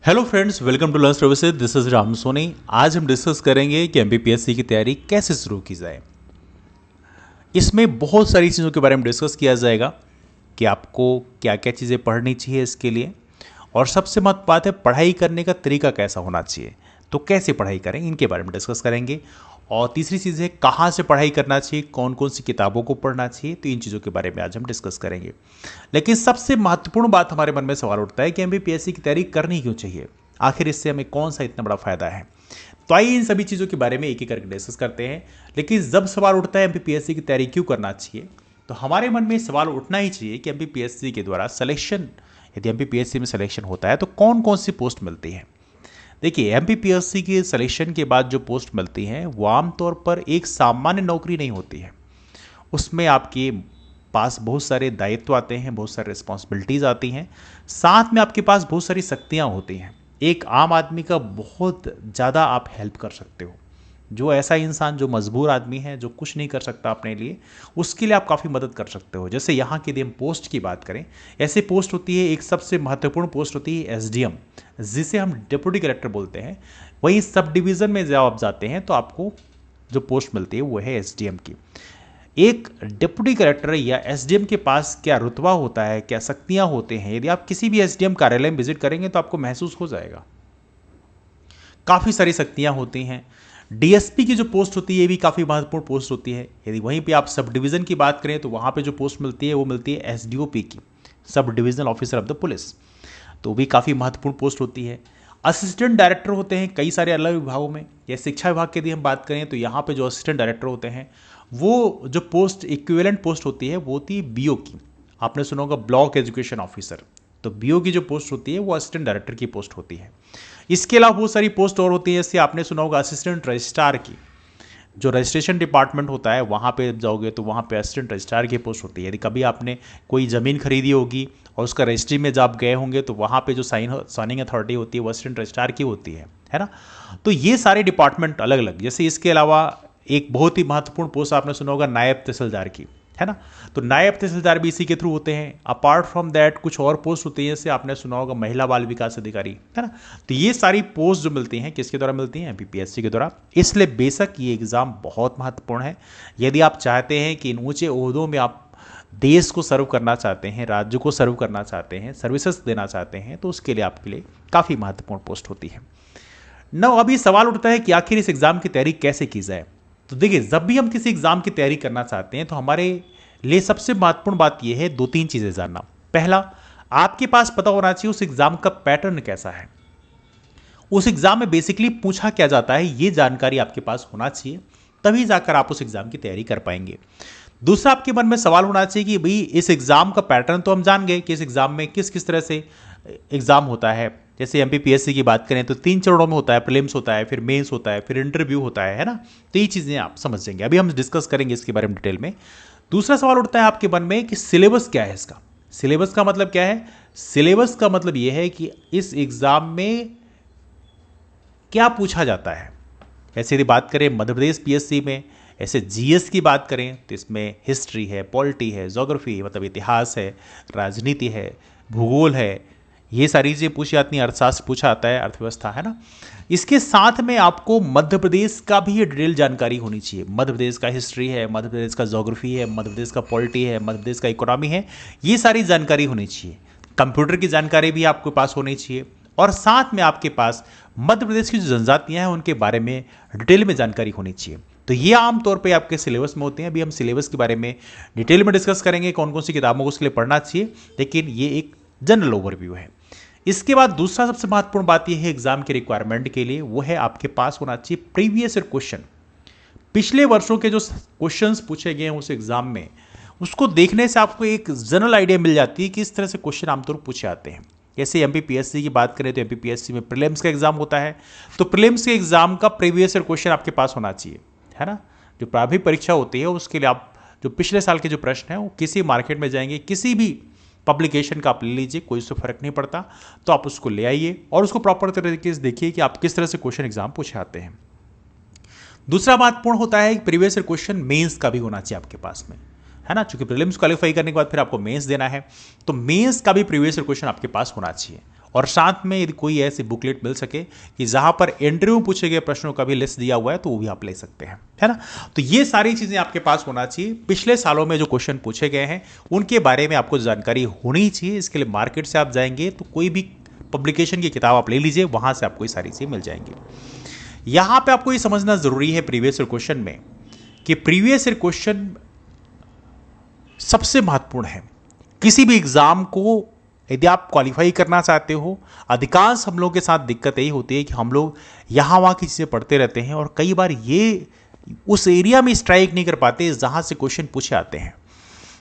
Hello friends, welcome to learn services. This is Ram Soni. आज हम discuss करेंगे कि एमपीपीएससी की तैयारी कैसे शुरू की जाए। इसमें बहुत सारी चीज़ों के बारे में डिस्कस किया जाएगा कि आपको क्या क्या चीज़ें पढ़नी चाहिए इसके लिए, और सबसे महत्वपूर्ण बात है पढ़ाई करने का तरीका कैसा होना चाहिए। तो कैसे पढ़ाई करें इनके बारे में डिस्कस करेंगे। और तीसरी चीज़ है कहाँ से पढ़ाई करना चाहिए, कौन कौन सी किताबों को पढ़ना चाहिए। तो इन चीज़ों के बारे में आज हम डिस्कस करेंगे। लेकिन सबसे महत्वपूर्ण बात हमारे मन में सवाल उठता है कि एमपीपीएससी की तैयारी करनी क्यों चाहिए, आखिर इससे हमें कौन सा इतना बड़ा फायदा है। तो आइए इन सभी चीज़ों के बारे में एक एक करके डिस्कस करते हैं। लेकिन जब सवाल उठता है एमपीपीएससी की तैयारी क्यों करना चाहिए, तो हमारे मन में सवाल उठना ही चाहिए कि एमपीपीएससी के द्वारा सिलेक्शन, यदि एमपीपीएससी में सिलेक्शन होता है तो कौन कौन सी पोस्ट मिलती है। देखिए, एमपीपीएससी के सिलेक्शन के बाद जो पोस्ट मिलती हैं वो आमतौर पर एक सामान्य नौकरी नहीं होती है। उसमें आपके पास बहुत सारे दायित्व आते हैं, बहुत सारे रिस्पॉन्सिबिलिटीज़ आती हैं, साथ में आपके पास बहुत सारी शक्तियाँ होती हैं। एक आम आदमी का बहुत ज़्यादा आप हेल्प कर सकते हो। जो ऐसा इंसान जो मजबूर आदमी है, जो कुछ नहीं कर सकता अपने लिए, उसके लिए आप काफ़ी मदद कर सकते हो। जैसे यहाँ की यदि हम पोस्ट की बात करें, ऐसी पोस्ट होती है, एक सबसे महत्वपूर्ण पोस्ट होती है एसडीएम, जिसे हम डिप्टी कलेक्टर बोलते हैं। वही सब डिवीज़न में जब आप जाते हैं तो आपको जो पोस्ट मिलती है वो है एसडीएम की। एक डिप्टी कलेक्टर या एसडीएम के पास क्या रुतबा होता है, क्या शक्तियां होते हैं, यदि आप किसी भी एसडीएम कार्यालय में विजिट करेंगे तो आपको महसूस हो जाएगा। काफ़ी सारी शक्तियां होती हैं। डीएसपी की जो पोस्ट होती है ये भी काफ़ी महत्वपूर्ण पोस्ट होती है। यदि वहीं पे आप सब डिवीज़न की बात करें तो वहाँ पे जो पोस्ट मिलती है वो मिलती है एसडीओपी की, sub divisional officer of the police. तो भी काफ़ी महत्वपूर्ण पोस्ट होती है। असिस्टेंट डायरेक्टर होते हैं कई सारे अलग विभागों में। या शिक्षा विभाग की यदि हम बात करें तो यहाँ पे जो असिस्टेंट डायरेक्टर होते हैं, वो जो पोस्ट इक्विवेलेंट पोस्ट होती है वो होती है बीओ की। आपने सुना होगा ब्लॉक एजुकेशन ऑफिसर। तो बीओ की जो पोस्ट होती है वो असिस्टेंट डायरेक्टर की पोस्ट होती है। इसके अलावा बहुत सारी पोस्ट और होती है, जैसे आपने सुना होगा असिस्टेंट रजिस्ट्रार की। जो रजिस्ट्रेशन डिपार्टमेंट होता है वहाँ पे जाओगे तो वहाँ पे असिस्टेंट रजिस्ट्रार की पोस्ट होती है। यदि कभी आपने कोई ज़मीन खरीदी होगी और उसका रजिस्ट्री में जब आप गए होंगे तो वहाँ पे जो साइनिंग अथॉरिटी होती है वो असिस्टेंट रजिस्ट्रार की होती है ना। तो ये सारे डिपार्टमेंट अलग अलग। जैसे इसके अलावा एक बहुत ही महत्वपूर्ण पोस्ट आपने सुना होगा नायब तहसीलदार की, है ना। तो नायब तहसीलदार भी इसी के थ्रू होते हैं। अपार्ट फ्रॉम दैट कुछ और पोस्ट होती है, जैसे आपने सुना होगा महिला बाल विकास अधिकारी, है ना। तो ये सारी पोस्ट जो मिलती हैं किसके द्वारा मिलती हैं, एमपीपीएससी के द्वारा। इसलिए बेशक ये एग्ज़ाम बहुत महत्वपूर्ण है। यदि आप चाहते हैं कि इन ऊंचे ओहदों में आप देश को सर्व करना चाहते हैं, राज्य को सर्व करना चाहते हैं, सर्विसेज देना चाहते हैं, तो उसके लिए आपके लिए काफ़ी महत्वपूर्ण पोस्ट होती है। न अभी सवाल उठता है कि आखिर इस एग्ज़ाम की तैयारी कैसे की जाए। तो देखिए, जब भी हम किसी एग्ज़ाम की तैयारी करना चाहते हैं तो हमारे लिए सबसे महत्वपूर्ण बात यह है दो तीन चीज़ें जानना। पहला, आपके पास पता होना चाहिए उस एग्ज़ाम का पैटर्न कैसा है, उस एग्ज़ाम में बेसिकली पूछा क्या जाता है, ये जानकारी आपके पास होना चाहिए। तभी जाकर आप उस एग्ज़ाम की तैयारी कर पाएंगे। दूसरा, आपके मन में सवाल होना चाहिए कि भाई इस एग्ज़ाम का पैटर्न तो हम जान गए कि इस एग्ज़ाम में किस किस तरह से एग्ज़ाम होता है। जैसे एमपीपीएससी की बात करें तो 3 चरणों में होता है, प्रीलिम्स होता है, फिर मेंस होता है, फिर इंटरव्यू होता है ना। तो ये चीज़ें आप समझ जाएंगे। अभी हम डिस्कस करेंगे इसके बारे में डिटेल में। दूसरा सवाल उठता है आपके मन में कि सिलेबस क्या है इसका। सिलेबस का मतलब क्या है? सिलेबस का मतलब यह है कि इस एग्ज़ाम में क्या पूछा जाता है। ऐसे यदि बात करें मध्य प्रदेश पीएससी में, ऐसे जीएस की बात करें तो इसमें हिस्ट्री है, पॉलिटी है, ज्योग्राफी मतलब इतिहास है, राजनीति है, भूगोल है, ये सारी चीज़ें पूछी जाती हैं। अर्थशास्त्र पूछा आता है, अर्थव्यवस्था, है ना। इसके साथ में आपको मध्य प्रदेश का भी डिटेल जानकारी होनी चाहिए। मध्य प्रदेश का हिस्ट्री है, मध्य प्रदेश का ज्योग्राफी है, मध्य प्रदेश का पॉलिटी है, मध्य प्रदेश का इकोनॉमी है, ये सारी जानकारी होनी चाहिए। कंप्यूटर की जानकारी भी आपके पास होनी चाहिए, और साथ में आपके पास मध्य प्रदेश की जो जनजातियाँ हैं उनके बारे में डिटेल में जानकारी होनी चाहिए। तो ये आमतौर पे आपके सिलेबस में होते हैं। अभी हम सिलेबस के बारे में डिटेल में डिस्कस करेंगे, कौन कौन सी किताबों को उसके लिए पढ़ना चाहिए, लेकिन ये एक जनरल ओवरव्यू है। इसके बाद दूसरा सबसे महत्वपूर्ण बात यह है एग्जाम के रिक्वायरमेंट के लिए, वो है आपके पास होना चाहिए प्रीवियस ईयर क्वेश्चन। पिछले वर्षों के जो क्वेश्चंस पूछे गए हैं उस एग्जाम में, उसको देखने से आपको एक जनरल आइडिया मिल जाती है कि इस तरह से क्वेश्चन आमतौर पर पूछे जाते हैं। जैसे एमपीपीएससी की बात करें तो एमपीपीएससी में प्रीलिम्स का एग्जाम होता है, तो प्रीलिम्स के एग्जाम का प्रीवियस ईयर क्वेश्चन आपके पास होना चाहिए, है ना। जो प्रारंभिक परीक्षा होती है उसके लिए आप जो पिछले साल के जो प्रश्न हैं वो किसी मार्केट में जाएंगे, किसी भी पब्लिकेशन का आप ले लीजिए, कोई उससे फर्क नहीं पड़ता, तो आप उसको ले आइए और उसको प्रॉपर तरीके से देखिए कि आप किस तरह से क्वेश्चन एग्जाम पूछे आते हैं। दूसरा महत्वपूर्ण होता है कि प्रीवियस ईयर क्वेश्चन मेंस का भी होना चाहिए आपके पास में, है ना। चूंकि प्रीलिम्स क्वालिफाई करने के बाद फिर आपको मेंस देना है, तो मेंस का भी प्रीवियस ईयर क्वेश्चन आपके पास होना चाहिए। और साथ में यदि कोई ऐसी बुकलेट मिल सके कि जहां पर इंटरव्यू में पूछे गए प्रश्नों का भी लिस्ट दिया हुआ है तो वो भी आप ले सकते हैं, है ना। तो ये सारी चीज़ें आपके पास होना चाहिए। पिछले सालों में जो क्वेश्चन पूछे गए हैं उनके बारे में आपको जानकारी होनी चाहिए। इसके लिए मार्केट से आप जाएंगे तो कोई भी पब्लिकेशन की किताब आप ले लीजिए, वहां से आपको ये सारी चीज़ें मिल जाएंगी। यहां पे आपको ये समझना जरूरी है प्रीवियस ईयर क्वेश्चन में कि प्रीवियस ईयर क्वेश्चन सबसे महत्वपूर्ण है। किसी भी एग्जाम को यदि आप क्वालिफाई करना चाहते हो, अधिकांश हम लोगों के साथ दिक्कत यही होती है कि हम लोग यहाँ वहाँ की चीज़ें पढ़ते रहते हैं और कई बार ये उस एरिया में स्ट्राइक नहीं कर पाते जहाँ से क्वेश्चन पूछे आते हैं।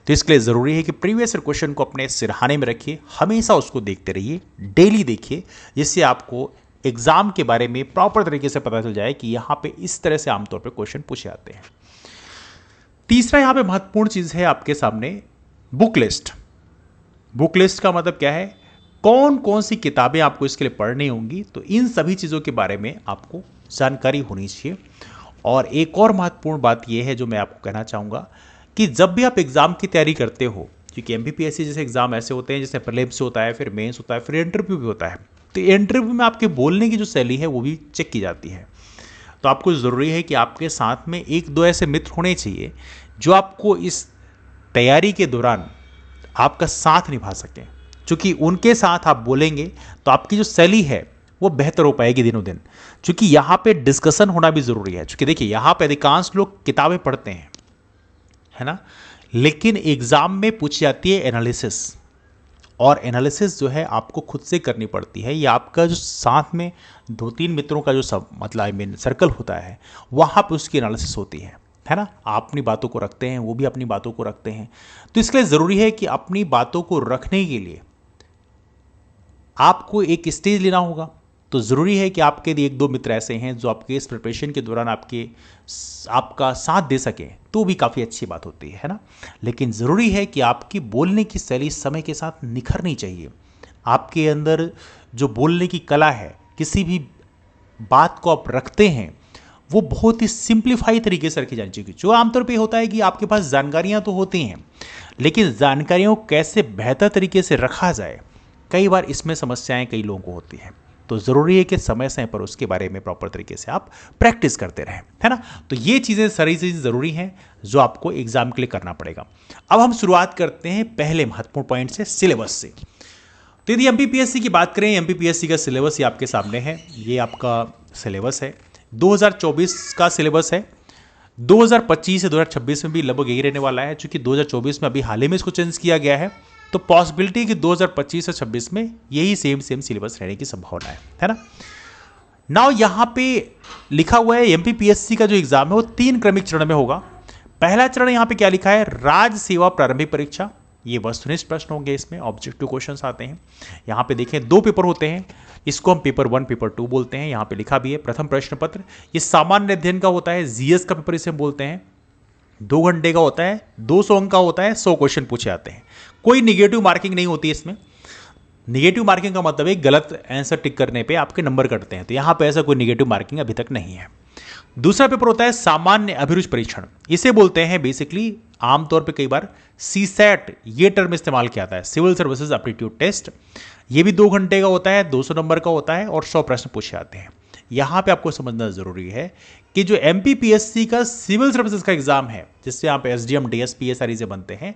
तो इसके लिए ज़रूरी है कि प्रीवियस ईयर क्वेश्चन को अपने सिरहाने में रखिए, हमेशा उसको देखते रहिए, डेली देखिए, जिससे आपको एग्जाम के बारे में प्रॉपर तरीके से पता चल जाए कि यहाँ पे इस तरह से आमतौर पर क्वेश्चन पूछे आते हैं। तीसरा यहाँ पे महत्वपूर्ण चीज़ है आपके सामने बुक लिस्ट। बुक लिस्ट का मतलब क्या है, कौन कौन सी किताबें आपको इसके लिए पढ़नी होंगी, तो इन सभी चीज़ों के बारे में आपको जानकारी होनी चाहिए। और एक और महत्वपूर्ण बात यह है जो मैं आपको कहना चाहूँगा कि जब भी आप एग्ज़ाम की तैयारी करते हो, क्योंकि एमपीपीएससी जैसे एग्ज़ाम ऐसे होते हैं जैसे प्रीलिम्स होता है, फिर मेंस होता है, फिर इंटरव्यू भी होता है, तो इंटरव्यू में आपके बोलने की जो शैली है वो भी चेक की जाती है। तो आपको ज़रूरी है कि आपके साथ में एक दो ऐसे मित्र होने चाहिए जो आपको इस तैयारी के दौरान आपका साथ निभा सकें, क्योंकि उनके साथ आप बोलेंगे तो आपकी जो शैली है वो बेहतर हो पाएगी दिनों दिन। क्योंकि यहाँ पे डिस्कशन होना भी ज़रूरी है, क्योंकि देखिए यहाँ पे अधिकांश लोग किताबें पढ़ते हैं, है ना, लेकिन एग्ज़ाम में पूछी जाती है एनालिसिस, और एनालिसिस जो है आपको खुद से करनी पड़ती है। या आपका जो साथ में दो तीन मित्रों का जो सब मतलब आई मीन सर्कल होता है, वहाँ पर उसकी एनालिसिस होती है ना। आप अपनी बातों को रखते हैं, वो भी अपनी बातों को रखते हैं। तो इसके लिए ज़रूरी है कि अपनी बातों को रखने के लिए आपको एक स्टेज लेना होगा। तो ज़रूरी है कि आपके एक दो मित्र ऐसे हैं जो आपके इस प्रिपरेशन के दौरान आपका साथ दे सकें, तो भी काफ़ी अच्छी बात होती है ना। लेकिन ज़रूरी है कि आपकी बोलने की शैली समय के साथ निखरनी चाहिए। आपके अंदर जो बोलने की कला है, किसी भी बात को आप रखते हैं, वो बहुत ही सिंप्लीफाई तरीके से रखी जानी चाहिए। जो आमतौर पे होता है कि आपके पास जानकारियाँ तो होती हैं, लेकिन जानकारियों को कैसे बेहतर तरीके से रखा जाए, कई बार इसमें समस्याएं कई लोगों को होती हैं। तो ज़रूरी है कि समय समय पर उसके बारे में प्रॉपर तरीके से आप प्रैक्टिस करते रहें, है ना। तो ये चीज़ें सारी चीज़ें ज़रूरी हैं जो आपको एग्जाम के लिए करना पड़ेगा। अब हम शुरुआत करते हैं पहले महत्वपूर्ण पॉइंट से, सिलेबस से। तो यदि एमपीपीएससी की बात करें, एमपीपीएससी का सिलेबस ये आपके सामने है। ये आपका सिलेबस है, 2024 का सिलेबस है। 2025 से 2026 में भी लगभग यही रहने वाला है, क्योंकि 2024 में अभी हाल ही में इसको चेंज किया गया है। तो पॉसिबिलिटी कि 2025 से 26 में यही सेम सिलेबस रहने की संभावना है ना। नाउ यहाँ पे लिखा हुआ है एमपीपीएससी का जो एग्जाम है वो 3 क्रमिक चरण में होगा। पहला चरण यहाँ पे क्या लिखा है, राज्य सेवा प्रारंभिक परीक्षा। ये वस्तुनिष्ठ प्रश्न होंगे, इसमें ऑब्जेक्टिव क्वेश्चंस आते हैं। यहाँ पे देखें 2 पेपर होते हैं, इसको हम पेपर 1 पेपर 2 बोलते हैं। यहाँ पे लिखा भी है प्रथम प्रश्न पत्र, ये सामान्य अध्ययन का होता है, जीएस का पेपर इसे बोलते हैं। 2 घंटे का होता है, 200 अंक का होता है, 100 क्वेश्चन पूछे जाते हैं। कोई निगेटिव मार्किंग नहीं होती इसमें। निगेटिव मार्किंग का मतलब है गलत आंसर टिक करने पे आपके नंबर कटते हैं, तो यहाँ पे ऐसा कोई निगेटिव मार्किंग अभी तक नहीं है। दूसरा पेपर होता है सामान्य अभिरुचि परीक्षण, इसे बोलते हैं बेसिकली आमतौर पे कई बार सीसैट ये टर्म इस्तेमाल किया जाता है, सिविल सर्विसेज एप्टीट्यूड टेस्ट। ये भी 2 घंटे का होता है, 200 नंबर का होता है और 100 प्रश्न पूछे जाते हैं। यहाँ पे आपको समझना जरूरी है कि जो एमपीपीएससी का सिविल सर्विसेज का एग्जाम है, जिससे यहाँ पे एसडीएम डीएसपी ये सारी चीजें बनते हैं,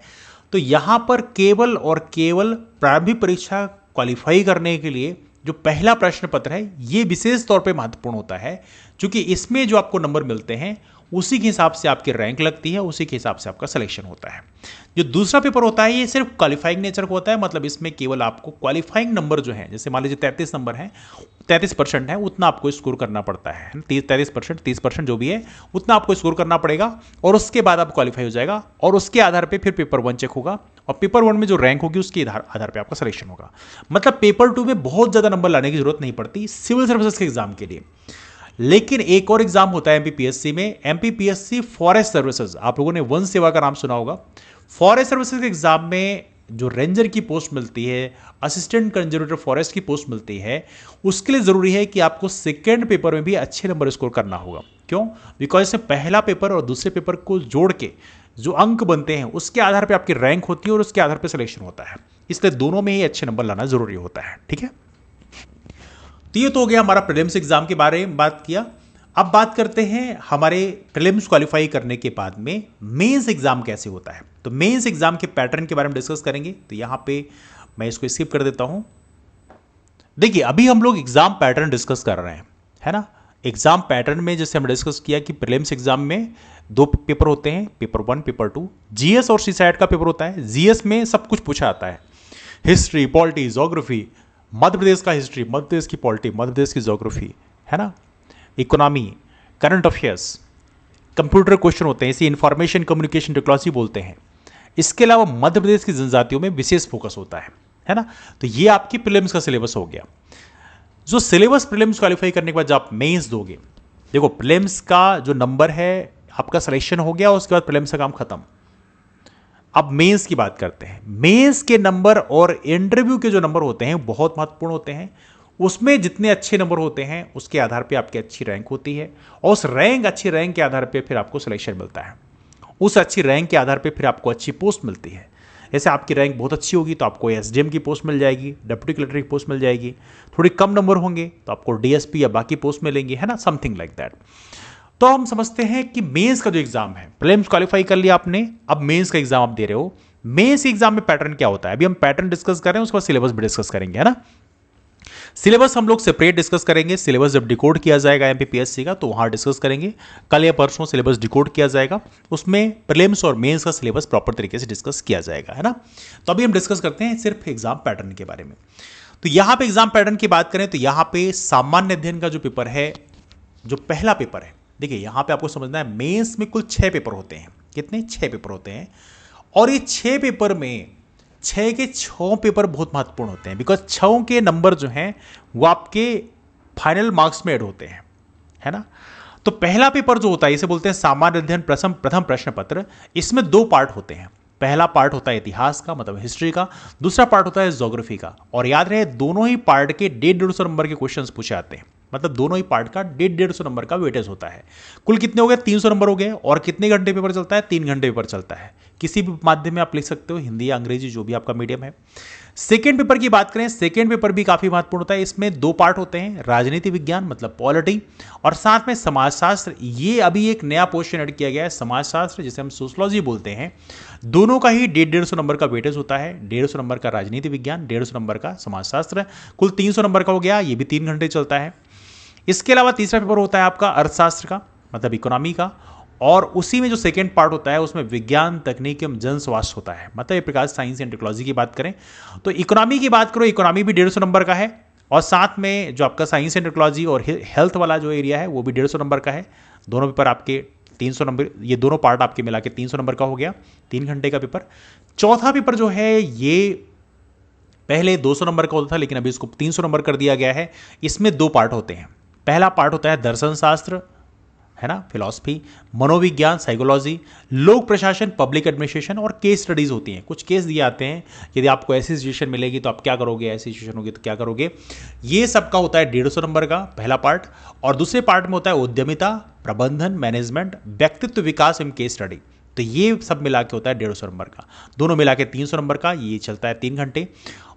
तो यहाँ पर केवल और केवल प्रारंभिक परीक्षा क्वालिफाई करने के लिए जो पहला प्रश्न पत्र है ये विशेष तौर पे महत्वपूर्ण होता है, क्योंकि इसमें जो आपको नंबर मिलते हैं उसी के हिसाब से आपकी रैंक लगती है, उसी के हिसाब से आपका सिलेक्शन होता है। जो दूसरा पेपर होता है ये सिर्फ क्वालिफाइंग नेचर का होता है, मतलब इसमें केवल आपको क्वालिफाइंग नंबर जो है, जैसे मान लीजिए 33 नंबर है, 33% है, उतना आपको स्कोर करना पड़ता है। 33%, 30% जो भी है उतना आपको स्कोर करना पड़ेगा, और उसके बाद आप क्वालिफाई हो जाएगा, और उसके आधार पर फिर पेपर 1 चेक होगा, और पेपर 1 में जो रैंक होगी उसके आधार पर आपका सिलेक्शन होगा। मतलब पेपर 2 में बहुत ज़्यादा नंबर लाने की जरूरत नहीं पड़ती सिविल सर्विसेज के एग्जाम के लिए। लेकिन एक और एग्जाम होता है एमपीपीएससी में, एमपीपीएससी फॉरेस्ट सर्विसेज। आप लोगों ने वन सेवा का नाम सुना होगा। फॉरेस्ट सर्विसेज के एग्जाम में जो रेंजर की पोस्ट मिलती है, असिस्टेंट कंजर्वेटर फॉरेस्ट की पोस्ट मिलती है, उसके लिए जरूरी है कि आपको सेकेंड पेपर में भी अच्छे नंबर स्कोर करना होगा। क्यों? बिकॉज इसमें पहला पेपर और दूसरे पेपर को जोड़ के जो अंक बनते हैं उसके आधार पर आपकी रैंक होती है और उसके आधार पर सिलेक्शन होता है, इसलिए दोनों में ही अच्छे नंबर लाना जरूरी होता है। ठीक है, तो ये तो हो गया हमारा प्रीलिम्स एग्जाम के बारे में बात किया। अब बात करते हैं हमारे प्रीलिम्स क्वालिफाई करने के बाद में मेंस एग्जाम कैसे होता है। तो मेंस एग्जाम के पैटर्न के बारे में डिस्कस करेंगे। तो यहां पे मैं इसको स्किप कर देता हूं। देखिए अभी हम लोग एग्जाम पैटर्न डिस्कस कर रहे हैं, है ना। एग्जाम पैटर्न में जैसे हमने डिस्कस किया कि प्रीलिम्स एग्जाम में 2 पेपर होते हैं, पेपर 1 पेपर 2। जीएस और सीसैट का पेपर होता है। जीएस में सब कुछ पूछा आता है, history, polity, geography, Madhya Pradesh का हिस्ट्री, मध्य प्रदेश की पॉलिटी, मध्य प्रदेश की ज्योग्राफी, है ना, economy, current affairs, computer question होते हैं, इसे इंफॉर्मेशन कम्युनिकेशन टेक्नोलॉजी बोलते हैं। इसके अलावा मध्य प्रदेश की जनजातियों में विशेष फोकस होता है ना। तो ये आपकी प्रीलिम्स का सिलेबस हो गया। जो सिलेबस प्रीलिम्स क्वालिफाई करने के बाद जब आप मेंस दोगे, देखो प्रीलिम्स का जो नंबर है आपका सिलेक्शन हो गया, उसके बाद प्रीलिम्स का काम खत्म। अब मेंस की बात करते हैं। मेंस के नंबर और इंटरव्यू के जो नंबर होते हैं बहुत महत्वपूर्ण होते हैं। उसमें जितने अच्छे नंबर होते हैं उसके आधार पे आपकी अच्छी रैंक होती है, और उस अच्छी रैंक के आधार पे फिर आपको सिलेक्शन मिलता है। उस अच्छी रैंक के आधार पे फिर आपको अच्छी पोस्ट मिलती है। जैसे आपकी रैंक बहुत अच्छी होगी तो आपको एसडीएम की पोस्ट मिल जाएगी, डिप्टी कलेक्टर की पोस्ट मिल जाएगी। थोड़ी कम नंबर होंगे तो आपको डीएसपी या बाकी पोस्ट मिलेंगी, है ना, समथिंग लाइक दैट। तो हम समझते हैं कि मेंस का जो एग्जाम है, प्रीलिम्स क्वालिफाई कर लिया आपने, अब मेंस का एग्जाम आप दे रहे हो। मेंस एग्जाम में पैटर्न क्या होता है, अभी हम पैटर्न डिस्कस कर रहे हैं, उसके बाद सिलेबस भी डिस्कस करेंगे, है ना। सिलेबस हम लोग सेपरेट डिस्कस करेंगे। सिलेबस जब डिकोड किया जाएगा एमपीपीएससी का तो वहां डिस्कस करेंगे। कल या परसों सिलेबस डिकोड किया जाएगा, उसमें प्रीलिम्स और मेंस का सिलेबस प्रॉपर तरीके से डिस्कस किया जाएगा, है ना। तो अभी हम डिस्कस करते हैं सिर्फ एग्जाम पैटर्न के बारे में। तो यहां पे एग्जाम पैटर्न की बात करें तो यहां पे सामान्य अध्ययन का जो पेपर है, जो पहला पेपर है, देखिए यहां पे आपको समझना है मेंस में कुल 6 पेपर होते हैं। कितने? 6 पेपर होते हैं। और ये 6 पेपर में 6 के 6 पेपर बहुत महत्वपूर्ण होते हैं, बिकॉज 6 के नंबर जो हैं वो आपके फाइनल मार्क्स में ऐड होते हैं, है ना। तो पहला पेपर जो होता है इसे बोलते हैं सामान्य अध्ययन प्रथम प्रश्न पत्र। इसमें 2 पार्ट होते हैं। पहला पार्ट होता है इतिहास का, मतलब हिस्ट्री का। दूसरा पार्ट होता है ज्योग्राफी का। और याद रहे दोनों ही पार्ट के 150 नंबर के क्वेश्चंस पूछे आते हैं, मतलब दोनों ही पार्ट का 150 नंबर का वेटेज होता है। कुल कितने हो गए? 300 नंबर हो गए। और कितने घंटे पेपर चलता है? 3 घंटे पेपर चलता है। किसी भी माध्यम में आप लिख सकते हो, हिंदी या अंग्रेजी, जो भी आपका मीडियम है। सेकेंड पेपर की बात करें, सेकेंड पेपर भी काफी महत्वपूर्ण होता है। इसमें 2 पार्ट होते हैं, राजनीति विज्ञान मतलब पॉलिटी, और साथ में समाजशास्त्र। ये अभी एक नया पोर्शन ऐड किया गया है, समाजशास्त्र, जिसे हम सोशलॉजी बोलते हैं। दोनों का ही 150 नंबर का वेटेज होता है। 150 नंबर का राजनीति विज्ञान, 150 नंबर का समाजशास्त्र, कुल 300 नंबर का हो गया। ये भी 3 घंटे चलता है। इसके अलावा तीसरा पेपर होता है आपका अर्थशास्त्र का, मतलब इकोनॉमी का। और उसी में जो सेकेंड पार्ट होता है उसमें विज्ञान, तकनीक एवं जन स्वास्थ्य होता है, मतलब एक प्रकार साइंस एंड टेक्नोलॉजी की बात करें तो इकोनॉमी की बात करो, इकोनॉमी भी 150 नंबर का है। और साथ में जो आपका साइंस एंड टेक्नोलॉजी और हेल्थ वाला जो एरिया है वो भी 150 नंबर का है। दोनों पेपर आपके 300 नंबर, ये दोनों पार्ट आपके मिला के 300 नंबर का हो गया, 3 घंटे का पेपर। चौथा पेपर जो है ये पहले 200 नंबर का होता था, लेकिन अभी इसको 300 नंबर कर दिया गया है। इसमें 2 पार्ट होते हैं। पहला पार्ट होता है दर्शन शास्त्र, है ना, फिलॉसफी, मनोविज्ञान, साइकोलॉजी, लोक प्रशासन, पब्लिक एडमिनिस्ट्रेशन, और केस स्टडीज होती हैं। कुछ केस दिए आते हैं, यदि आपको ऐसी सिचुएशन मिलेगी तो आप क्या करोगे, ऐसी सिचुएशन होगी तो क्या करोगे। ये सबका होता है 150 नंबर का पहला पार्ट। और दूसरे पार्ट में होता है उद्यमिता, प्रबंधन, मैनेजमेंट, व्यक्तित्व विकास एवं केस स्टडी। तो ये सब मिला के होता है 150 नंबर का, दोनों मिला के 300 नंबर का। ये चलता है 3 घंटे।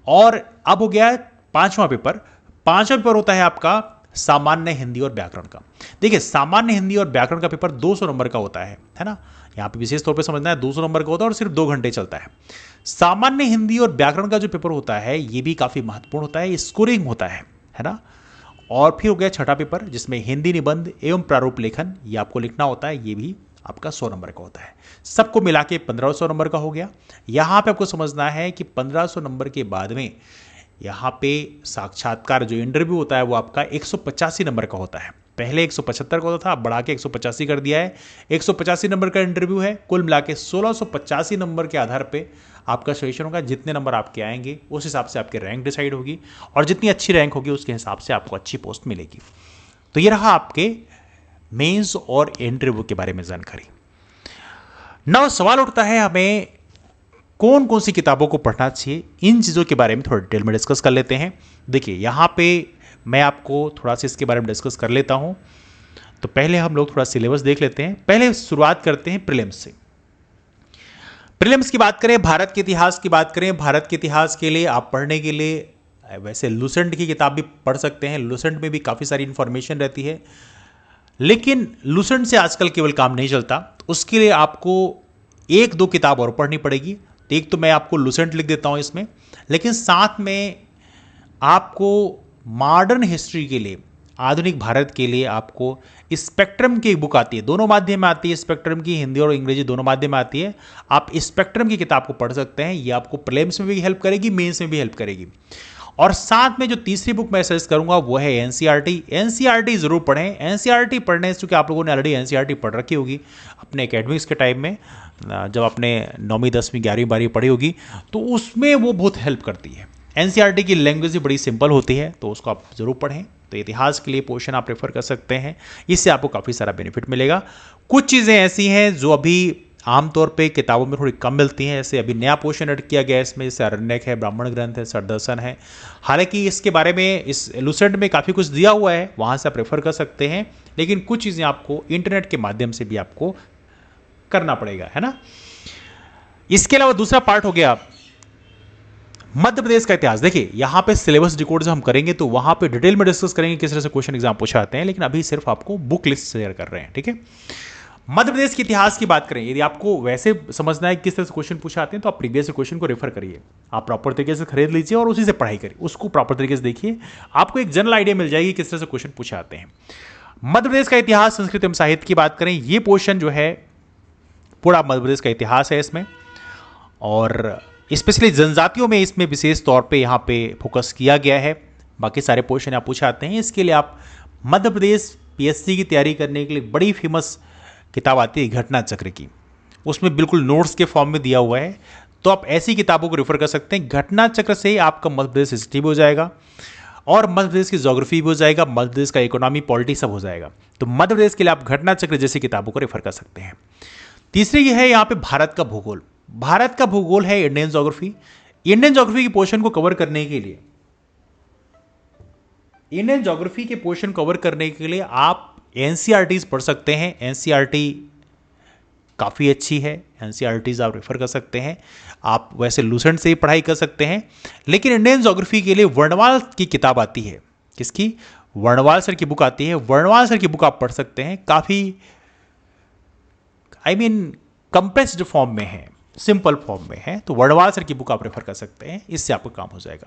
और अब हो गया है 5वां पेपर। 5वां पेपर होता है आपका सामान्य हिंदी और व्याकरण का। देखिए सामान्य हिंदी और व्याकरण का पेपर 200 नंबर का होता है ना। यहां पे विशेष तौर पे समझना है 200 नंबर का होता है और सिर्फ 2 घंटे चलता है। सामान्य हिंदी और व्याकरण का जो पेपर होता है ये भी काफी महत्वपूर्ण होता है, स्कोरिंग होता है ना। और फिर हो गया 6ठा पेपर, जिसमें हिंदी निबंध एवं प्रारूप लेखन, ये आपको लिखना होता है। ये भी आपका 100 नंबर का होता है। सबको मिला के 1500 नंबर का हो गया। यहां पे आपको समझना है कि 1500 नंबर के बाद में यहाँ पे साक्षात्कार जो इंटरव्यू होता है वो आपका 185 नंबर का होता है। पहले 175 का होता था, अब बढ़ा के 185 कर दिया है। 185 नंबर का इंटरव्यू है। कुल मिला के 1685 नंबर के आधार पे आपका सिलेक्शन होगा। जितने नंबर आपके आएंगे उस हिसाब से आपकी रैंक डिसाइड होगी, और जितनी अच्छी रैंक होगी उसके हिसाब से आपको अच्छी पोस्ट मिलेगी। तो ये रहा आपके मेंस और इंटरव्यू के बारे में जानकारी। नौ सवाल उठता है हमें कौन कौन सी किताबों को पढ़ना चाहिए। इन चीज़ों के बारे में थोड़ा डिटेल में डिस्कस कर लेते हैं। देखिए यहाँ पे मैं आपको थोड़ा सा इसके बारे में डिस्कस कर लेता हूँ। तो पहले हम लोग थोड़ा सिलेबस देख लेते हैं। पहले शुरुआत करते हैं प्रीलिम्स से। प्रीलिम्स की बात करें, भारत के इतिहास की बात करें, भारत के इतिहास के लिए आप पढ़ने के लिए वैसे लूसेंट की किताब भी पढ़ सकते हैं, लूसेंट में भी काफ़ी सारी इन्फॉर्मेशन रहती है, लेकिन लूसेंट से आजकल केवल काम नहीं चलता। तो उसके लिए आपको एक दो किताब और पढ़नी पड़ेगी। एक तो मैं आपको लूसेंट लिख देता हूँ इसमें, लेकिन साथ में आपको मॉडर्न हिस्ट्री के लिए, आधुनिक भारत के लिए आपको स्पेक्ट्रम की एक बुक आती है, दोनों माध्यम में आती है, स्पेक्ट्रम की हिंदी और अंग्रेजी दोनों माध्यम में आती है। आप स्पेक्ट्रम की किताब को पढ़ सकते हैं, ये आपको प्रीलिम्स में भी हेल्प करेगी, मेंस में भी हेल्प करेगी। और साथ में जो तीसरी बुक मैं सजेस्ट करूंगा वो है एनसीईआरटी। एनसीईआरटी जरूर पढ़ें। एनसीईआरटी पढ़ने से, चूंकि आप लोगों ने ऑलरेडी एनसीईआरटी पढ़ रखी होगी अपने एकेडमिक्स के टाइम में, जब आपने 9वीं 10वीं 11वीं 12वीं पढ़ी होगी, तो उसमें वो बहुत हेल्प करती है। एनसीईआरटी की लैंग्वेज भी बड़ी सिंपल होती है, तो उसको आप जरूर पढ़ें। तो इतिहास के लिए पोर्शन आप रेफर कर सकते हैं, इससे आपको काफ़ी सारा बेनिफिट मिलेगा। कुछ चीज़ें ऐसी हैं जो अभी आमतौर पे किताबों में थोड़ी कम मिलती हैं, ऐसे अभी नया पोर्शन ऐड किया गया है इसमें, जैसे अरण्यक है, ब्राह्मण ग्रंथ है, सरदर्शन है। हालांकि इसके बारे में इस लूसेंट में काफ़ी कुछ दिया हुआ है, वहाँ से आप रेफर कर सकते हैं, लेकिन कुछ चीज़ें आपको इंटरनेट के माध्यम से भी आपको करना पड़ेगा, है ना। इसके अलावा दूसरा पार्ट हो गया मध्य प्रदेश का इतिहास। देखिए यहाँ पे सिलेबस डिकोड जब हम करेंगे तो वहाँ पे डिटेल में डिस्कस करेंगे किस तरह से क्वेश्चन एग्जाम पूछे आते हैं, लेकिन अभी सिर्फ आपको बुक लिस्ट शेयर कर रहे हैं, ठीक है। मध्य प्रदेश के इतिहास की बात करें, यदि आपको वैसे समझना है किस तरह से क्वेश्चन पूछे आते हैं, तो आप प्रीवियस क्वेश्चन को रेफर करिए, आप प्रॉपर तरीके से खरीद लीजिए और उसी से पढ़ाई करिए, उसको प्रॉपर तरीके से देखिए, आपको एक जनरल आइडिया मिल जाएगी किस तरह से क्वेश्चन पूछे आते हैं। मध्य प्रदेश का इतिहास, संस्कृति एवं साहित्य की बात करें, ये पोर्शन जो है पूरा मध्य प्रदेश का इतिहास है इसमें, और स्पेशली जनजातियों में इसमें विशेष तौर पे यहाँ पे फोकस किया गया है। बाकी सारे पोर्शन आप पूछे आते हैं। इसके लिए आप मध्य प्रदेश पीएससी की तैयारी करने के लिए बड़ी फेमस किताब आती है घटना चक्र की, उसमें बिल्कुल नोट्स के फॉर्म में दिया हुआ है, तो आप ऐसी किताबों को रेफर कर सकते हैं। घटना चक्र से आपका मध्य प्रदेश हिस्ट्री भी हो जाएगा और मध्य प्रदेश की ज्योग्राफी भी हो जाएगा, मध्य प्रदेश का इकोनॉमी पॉलिटी सब हो जाएगा। तो मध्य प्रदेश के लिए आप घटना चक्र जैसी किताबों को रेफर कर सकते हैं। तीसरी ये है यहाँ पे भारत का भूगोल। भारत का भूगोल है इंडियन ज्योग्राफी। इंडियन ज्योग्राफी के पोर्शन को कवर करने के लिए, इंडियन ज्योग्राफी के पोर्शन कवर करने के लिए आप एनसीईआरटीज पढ़ सकते हैं। एनसीईआरटी काफ़ी अच्छी है, एनसीईआरटीज आप रेफर कर सकते हैं। आप वैसे लूसेंट से ही पढ़ाई कर सकते हैं, लेकिन इंडियन ज्योग्राफी के लिए वर्णवाल की किताब आती है। किसकी? वर्णवाल सर की बुक आती है। वर्णवाल सर की बुक आप पढ़ सकते हैं, काफ़ी कंप्रेस्ड फॉर्म में है, सिंपल फॉर्म में है, तो वर्णवाल सर की बुक आप रेफर कर सकते हैं, इससे आपका काम हो जाएगा।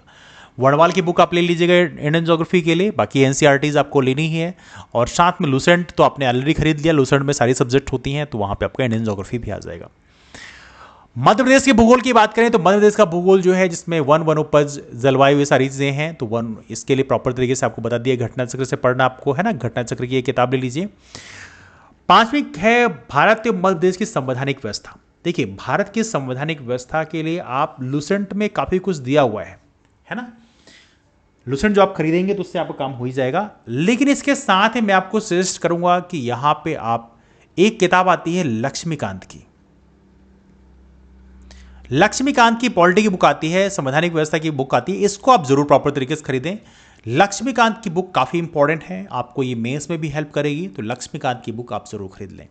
वर्णवाल की बुक आप ले लीजिएगा इंडियन ज्योग्राफी के लिए, बाकी एनसीईआरटीज आपको लेनी ही है, और साथ में लूसेंट तो आपने ऑलरेडी खरीद लिया, लूसेंट में सारी सब्जेक्ट होती हैं, तो वहाँ पे आपका इंडियन ज्योग्राफी भी आ जाएगा। मध्य प्रदेश के भूगोल की बात करें तो मध्य प्रदेश का भूगोल जो है, जिसमें वनोपज, जलवायु, ये सारी चीज़ें हैं, तो वन इसके लिए प्रॉपर तरीके से आपको बता दिया, घटना चक्र से पढ़ना आपको है ना, घटना चक्र की एक किताब ले लीजिए। पांचवी है भारत के मध्य प्रदेश की संवैधानिक व्यवस्था। देखिए भारत की संवैधानिक व्यवस्था के लिए आप लूसेंट में काफ़ी कुछ दिया हुआ है ना। लूसेंट जो आप खरीदेंगे तो उससे आपका काम हो ही जाएगा, लेकिन इसके साथ ही मैं आपको सजेस्ट करूंगा कि यहां पे आप एक किताब आती है लक्ष्मीकांत की। लक्ष्मीकांत की पॉलिटी की बुक आती है, संवैधानिक व्यवस्था की बुक आती है, इसको आप जरूर प्रॉपर तरीके से खरीदें। लक्ष्मीकांत की बुक काफ़ी इंपॉर्टेंट है, आपको ये मेंस में भी हेल्प करेगी, तो लक्ष्मीकांत की बुक आप जरूर खरीद लें।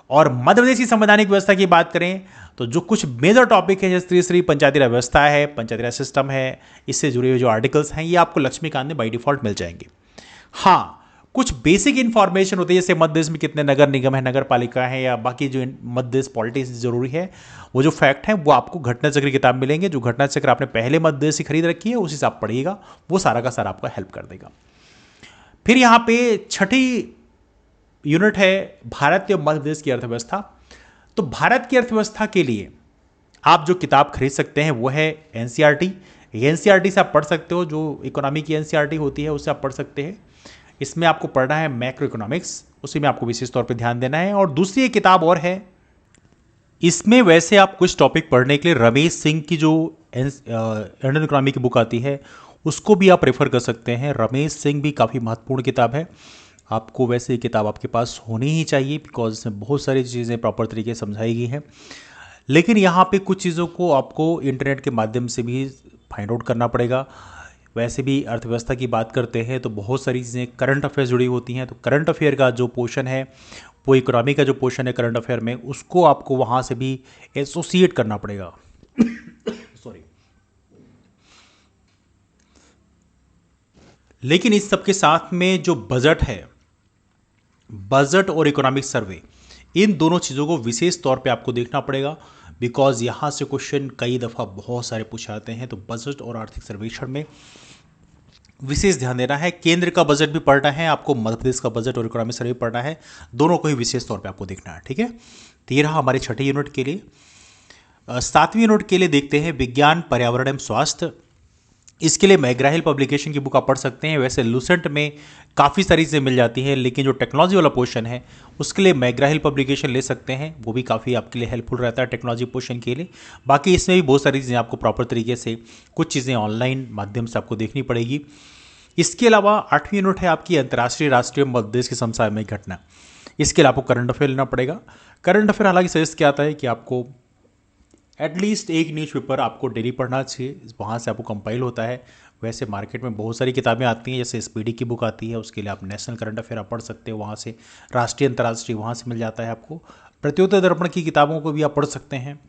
और मध्य प्रदेश की संवैधानिक व्यवस्था की बात करें तो जो कुछ मेजर टॉपिक है, जैसे त्रिस्तरीय पंचायती राज व्यवस्था है, पंचायती राज सिस्टम है, इससे जुड़े हुए जो आर्टिकल्स हैं, ये आपको लक्ष्मीकांत में बाई डिफॉल्ट मिल जाएंगे। हाँ, कुछ बेसिक इंफॉर्मेशन होती है, जैसे मध्य प्रदेश में कितने नगर निगम है, नगर पालिका है, या बाकी जो मध्य प्रदेश पॉलिटिक्स जरूरी है, वो जो फैक्ट है वो आपको घटना चक्र की किताब मिलेंगे। जो घटना चक्र आपने पहले मध्य प्रदेश से खरीद रखी है उसी से आप पढ़िएगा, वो सारा का सारा आपका हेल्प कर देगा। फिर यहाँ पे छठी यूनिट है भारत या मध्य प्रदेश की अर्थव्यवस्था। तो भारत की अर्थव्यवस्था के लिए आप जो किताब खरीद सकते हैं वो है एनसीईआरटी। एनसीईआरटी से आप पढ़ सकते हो, जो इकोनॉमी की एनसीईआरटी होती है उससे आप पढ़ सकते हैं। इसमें आपको पढ़ना है मैक्रो इकोनॉमिक्स, उसी में आपको विशेष तौर पे ध्यान देना है। और दूसरी एक किताब और है, इसमें वैसे आप कुछ टॉपिक पढ़ने के लिए रमेश सिंह की जो इंडियन इकोनॉमी की बुक आती है उसको भी आप रेफर कर सकते हैं। रमेश सिंह भी काफ़ी महत्वपूर्ण किताब है, आपको वैसे ये किताब आपके पास होनी ही चाहिए, बिकॉज इसमें बहुत सारी चीज़ें प्रॉपर तरीके से समझाई गई हैं। लेकिन यहाँ पे कुछ चीज़ों को आपको इंटरनेट के माध्यम से भी फाइंड आउट करना पड़ेगा। वैसे भी अर्थव्यवस्था की बात करते हैं तो बहुत सारी चीज़ें करंट अफेयर जुड़ी होती हैं, तो करंट अफेयर का जो पोर्शन है, वो इकोनॉमी का जो पोर्शन है करंट अफेयर में, उसको आपको वहाँ से भी एसोसिएट करना पड़ेगा। सॉरी। लेकिन इस सब के साथ में जो बजट है, बजट और इकोनॉमिक सर्वे, इन दोनों चीज़ों को विशेष तौर पे आपको देखना पड़ेगा, बिकॉज यहाँ से क्वेश्चन कई दफ़ा बहुत सारे पूछे आते हैं। तो बजट और आर्थिक सर्वेक्षण में विशेष ध्यान देना है। केंद्र का बजट भी पढ़ना है आपको, मध्य प्रदेश का बजट और इकोनॉमिक सर्वे पढ़ना है, दोनों को ही विशेष तौर पे आपको देखना है। ठीक है, तो ये रहा हमारे छठे यूनिट के लिए। 7वीं यूनिट के लिए देखते हैं विज्ञान, पर्यावरण एवं स्वास्थ्य। इसके लिए मैग्रा-हिल पब्लिकेशन की बुक आप पढ़ सकते हैं। वैसे लूसेंट में काफ़ी सारी चीज़ें मिल जाती हैं, लेकिन जो टेक्नोलॉजी वाला पोर्शन है उसके लिए मैग्रा-हिल पब्लिकेशन ले सकते हैं, वो भी काफ़ी आपके लिए हेल्पफुल रहता है टेक्नोलॉजी पोर्शन के लिए। बाकी इसमें भी बहुत सारी चीज़ें आपको प्रॉपर तरीके से, कुछ चीज़ें ऑनलाइन माध्यम से आपको देखनी पड़ेगी। इसके अलावा 8वीं यूनिट है आपकी अंतर्राष्ट्रीय, राष्ट्रीय, मध्य देश की समसामयिक घटना। इसके लिए आपको करंट अफेयर लेना पड़ेगा। करंट अफेयर हालांकि सजेस्ट किया आता है कि आपको एटलीस्ट एक न्यूज़पेपर आपको डेली पढ़ना चाहिए, वहाँ से आपको कंपाइल होता है। वैसे मार्केट में बहुत सारी किताबें आती हैं, जैसे एसपीडी की बुक आती है, उसके लिए आप नेशनल करंट अफेयर आप पढ़ सकते हो वहाँ से। राष्ट्रीय, अंतर्राष्ट्रीय वहाँ से मिल जाता है आपको। प्रत्योत्तर दर्पण की किताबों को भी आप पढ़ सकते हैं।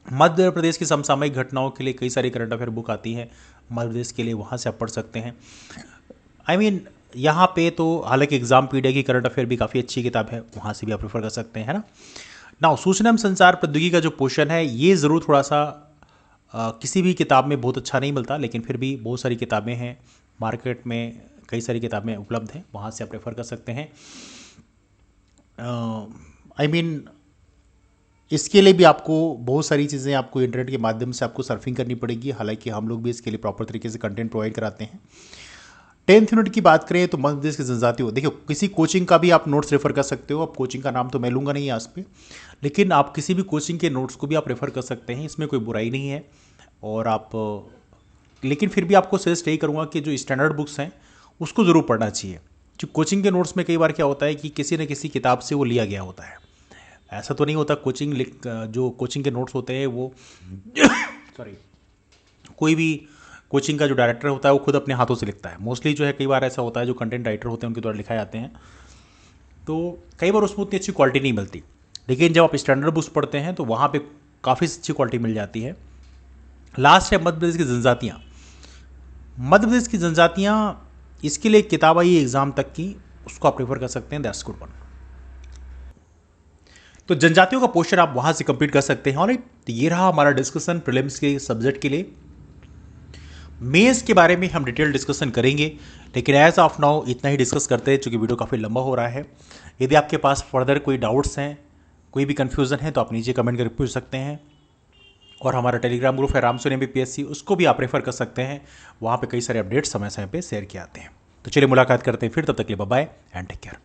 मध्य प्रदेश की समसामयिक घटनाओं के लिए कई सारी करंट अफेयर बुक आती है मध्य प्रदेश के लिए, वहाँ से आप पढ़ सकते हैं। आई मीन यहाँ पे तो हालांकि एग्जामपीडिया की करंट अफेयर भी काफ़ी अच्छी किताब है, वहाँ से भी आप प्रेफर कर सकते हैं, है ना। नाउ सूचना एवं संचार प्रौद्योगिकी का जो पोर्शन है, ये ज़रूर थोड़ा सा किसी भी किताब में बहुत अच्छा नहीं मिलता, लेकिन फिर भी बहुत सारी किताबें हैं मार्केट में, कई सारी किताबें उपलब्ध हैं, वहाँ से आप प्रेफर कर सकते हैं। आई मीन इसके लिए भी आपको बहुत सारी चीज़ें आपको इंटरनेट के माध्यम से आपको सर्फिंग करनी पड़ेगी, हालांकि हम लोग भी इसके लिए प्रॉपर तरीके से कंटेंट प्रोवाइड कराते हैं। 10th यूनिट की बात करें तो मध्य प्रदेश की जनजाति हो, देखियो किसी कोचिंग का भी आप नोट्स रेफर कर सकते हो। अब कोचिंग का नाम तो मैं लूँगा नहीं आज पे, लेकिन आप किसी भी कोचिंग के नोट्स को भी आप रेफर कर सकते हैं, इसमें कोई बुराई नहीं है। और आप, लेकिन फिर भी आपको सजेस्ट यही करूँगा कि जो स्टैंडर्ड बुक्स हैं उसको ज़रूर पढ़ना चाहिए। जो कोचिंग के नोट्स में कई बार क्या होता है कि किसी न किसी किताब से वो लिया गया होता है, ऐसा तो नहीं होता। जो कोचिंग के नोट्स होते हैं वो सॉरी कोई भी कोचिंग का जो डायरेक्टर होता है वो खुद अपने हाथों से लिखता है। मोस्टली जो है कई बार ऐसा होता है जो कंटेंट राइटर होते हैं उनके द्वारा लिखाए जाते हैं, तो कई बार उसमें उतनी अच्छी क्वालिटी नहीं मिलती। लेकिन जब आप स्टैंडर्ड बुक्स पढ़ते हैं तो वहाँ पे काफ़ी अच्छी क्वालिटी मिल जाती है। लास्ट है मध्य प्रदेश की जनजातियाँ। मध्य प्रदेश की जनजातियाँ, इसके लिए किताब आई एग्ज़ाम तक की, उसको आप प्रेफर कर सकते हैं, दैट्स गुड वन। तो जनजातियों का पोर्शन आप वहाँ से कंप्लीट कर सकते हैं। और तो ये रहा हमारा डिस्कशन प्रीलिम्स के सब्जेक्ट के लिए। मेंस के बारे में हम डिटेल डिस्कशन करेंगे, लेकिन एज ऑफ नाउ इतना ही डिस्कस करते हैं, चूँकि वीडियो काफ़ी लंबा हो रहा है। यदि आपके पास फर्दर कोई डाउट्स हैं, कोई भी कन्फ्यूज़न है, तो आप नीचे कमेंट करके पूछ सकते हैं। और हमारा टेलीग्राम ग्रुप है रामसोनी MBPSC, उसको भी आप रेफर कर सकते हैं, वहाँ पे कई सारे अपडेट्स समय समय पे शेयर किए आते हैं। तो चलिए मुलाकात करते हैं फिर, तब तक के लिए bye bye and take care.